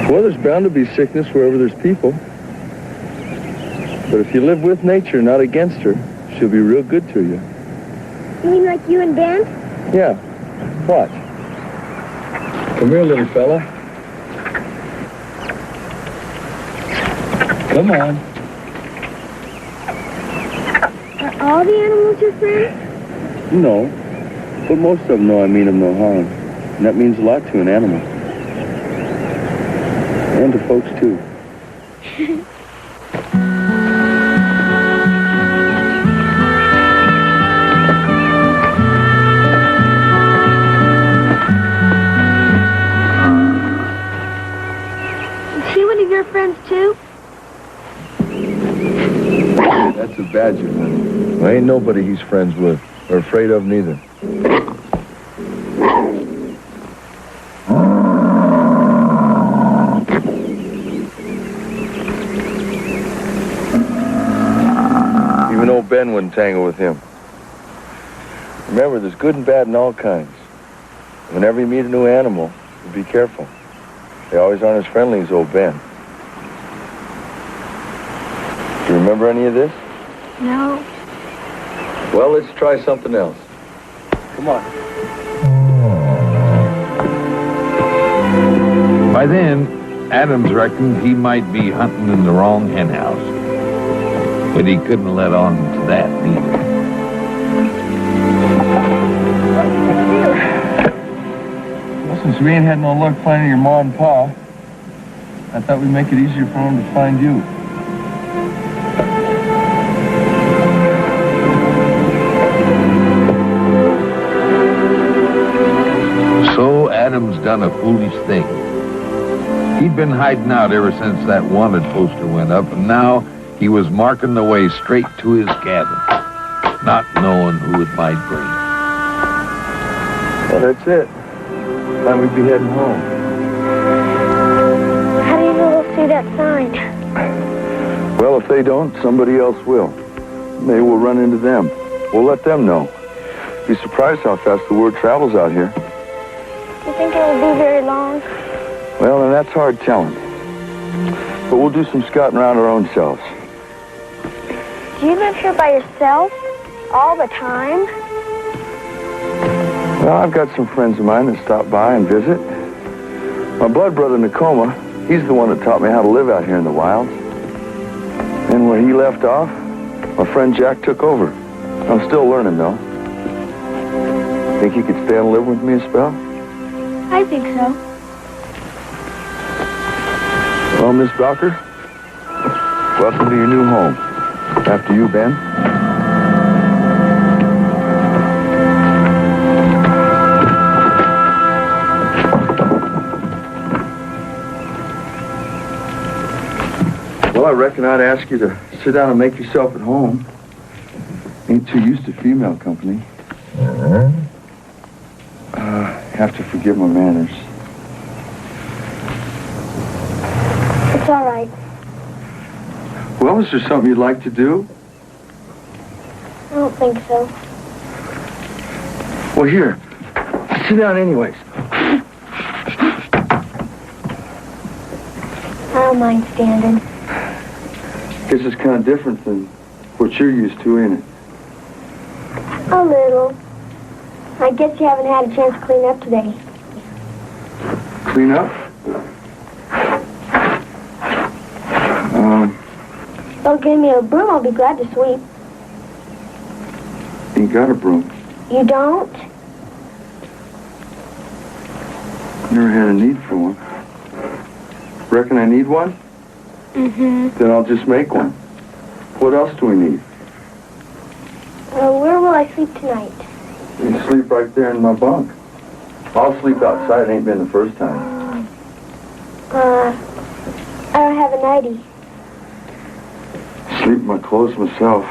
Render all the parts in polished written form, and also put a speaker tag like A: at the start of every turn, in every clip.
A: Well, there's bound to be sickness wherever there's people. But if you live with nature, not against her, she'll be real good to you.
B: You mean like you and Ben?
A: Yeah. Watch. Come here, little fella. Come on.
B: Are all the animals your friends?
A: No. But most of them know I mean them no harm. And that means a lot to an animal. And to folks, too.
B: Is she one of your friends, too?
A: That's a badger, honey. Well, ain't nobody he's friends with, or afraid of neither. Even old Ben wouldn't tangle with him. Remember, there's good and bad in all kinds. Whenever you meet a new animal, you be careful. They always aren't as friendly as old Ben. Do you remember any of this?
B: No.
A: Well, let's try something else. Come on.
C: By then, Adams reckoned he might be hunting in the wrong hen house. But he couldn't let on to that neither.
A: Well, since we ain't had no luck finding your ma and pa, I thought we'd make it easier for them to find you.
C: So Adams done a foolish thing. He'd been hiding out ever since that wanted poster went up, and now he was marking the way straight to his cabin, not knowing who it might bring.
A: Well, that's it. Time we'd be heading home.
B: How do you know we'll see that sign?
A: Well, if they don't, somebody else will. Maybe we'll run into them. We'll let them know. Be surprised how fast the word travels out here.
B: You think it will be very long?
A: Well, and that's hard telling. But we'll do some scouting around our own selves.
B: Do you live here by yourself? All the time?
A: Well, I've got some friends of mine that stop by and visit. My blood brother, Nakoma, he's the one that taught me how to live out here in the wilds. And when he left off, my friend Jack took over. I'm still learning, though. Think you could stay and live with me a spell?
B: I think so.
A: Well, Miss Bowker, welcome to your new home. After you, Ben. Well, I reckon I'd ask you to sit down and make yourself at home. Ain't too used to female company. Have to forgive my manners.
B: It's all right.
A: Well, is there something you'd like to do?
B: I don't think so.
A: Well, here. Sit down anyways.
B: I don't mind standing.
A: Guess it's kind of different than what you're used to, ain't it?
B: A little. I guess you haven't had a chance to clean up today.
A: Clean up?
B: Don't give me a broom, I'll be glad to sweep.
A: Ain't got a broom.
B: You don't?
A: Never had a need for one. Reckon I need one?
B: Mm-hmm.
A: Then I'll just make one. What else do we need?
B: Where will I sleep tonight?
A: You sleep right there in my bunk. I'll sleep outside. It ain't been the first time.
B: I don't have a nightie.
A: Sleep in my clothes myself.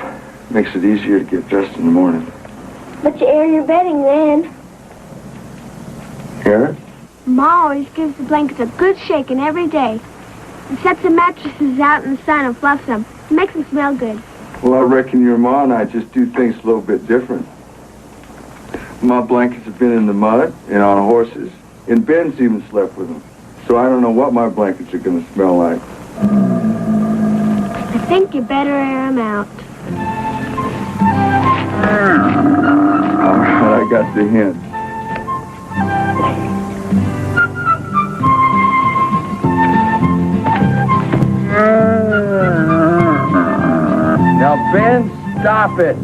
A: Makes it easier to get dressed in the morning.
B: But you air your bedding then.
A: Hear it?
B: Ma always gives the blankets a good shaking every day. And sets the mattresses out in the sun and fluffs them. It makes them smell good.
A: Well, I reckon your ma and I just do things a little bit different. My blankets have been in the mud and on horses. And Ben's even slept with them. So I don't know what my blankets are going to smell like.
B: I think you better air them out.
A: All right, I got the hint. Now, Ben, stop it.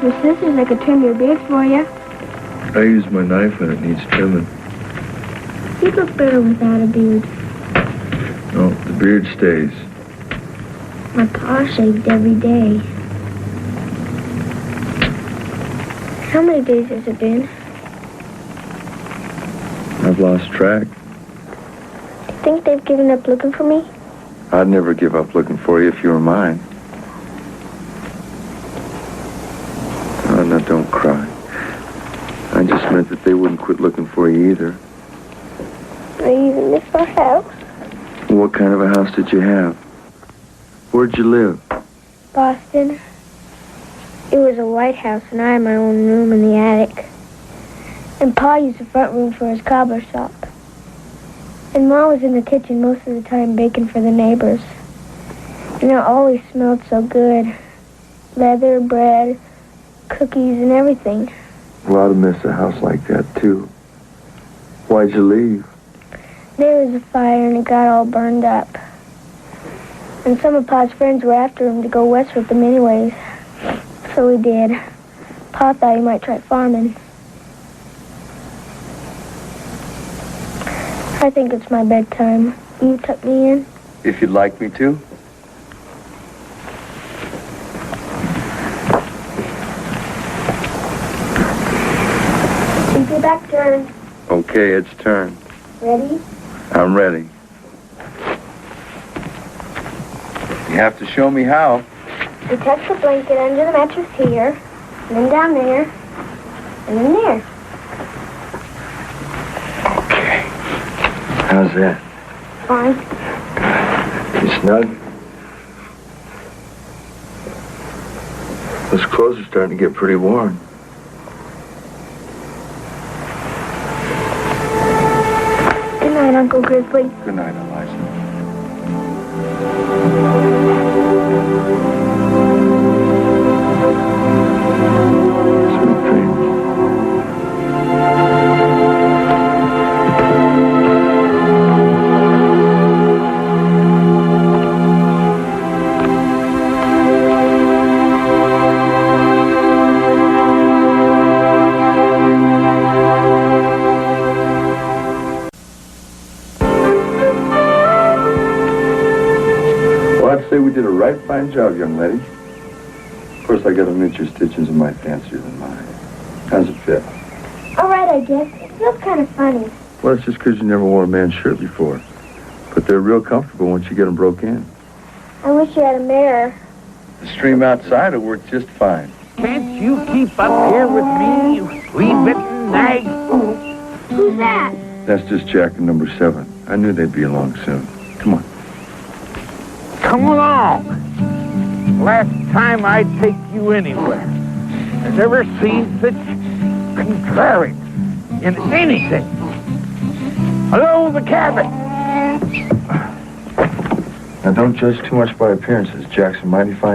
B: With scissors, I could trim your beard for you.
A: I use my knife when it needs trimming.
B: You'd look better without a beard.
A: No, the beard stays.
B: My pa shaved every day. How many days has it been?
A: I've lost track.
B: Do you think they've given up looking for me?
A: I'd never give up looking for you if you were mine. Oh, now don't cry. I just meant that they wouldn't quit looking for you either.
B: I even miss our house.
A: What kind of a house did you have? Where'd you live?
B: Boston. It was a white house, and I had my own room in the attic. And Pa used the front room for his cobbler shop. And Ma was in the kitchen most of the time baking for the neighbors. And it always smelled so good. Leather, bread, cookies, and everything.
A: Well, I'd miss a house like that, too. Why'd you leave?
B: There was a fire, and it got all burned up. And some of Pa's friends were after him to go west with them anyways. So he did. Pa thought he might try farming. I think it's my bedtime. Will you tuck me in?
A: If you'd like me to.
B: Take your back turn.
A: Okay, it's turn.
B: Ready?
A: I'm ready. You have to show me how.
B: You tuck the blanket under the mattress here, and then down there, and then there.
A: Okay. How's that?
B: Fine.
A: You snug? Those clothes are starting to get pretty warm.
B: Good night, Uncle Grizzly.
A: Good night, Eliza. Sweet dreams. Well, I'd say we did a right fine job, young lady. Of course, I gotta admit your stitchings are mighty fancier than mine. How's it fit?
B: All right, I guess. It feels kind of funny.
A: Well, it's just because you never wore a man's shirt before. But they're real comfortable once you get them broke in.
B: I wish you had a mirror.
A: The stream outside will work just fine.
D: Can't you keep up here with me, you flea-bitten nag?
B: Who's that?
A: That's just Jack and number 7. I knew they'd be along soon. Come on.
D: Come along. Last time I'd take you anywhere. I've never seen such contrary in anything. Hello, the cabin.
A: Now, don't judge too much by appearances. Jack's a mighty fine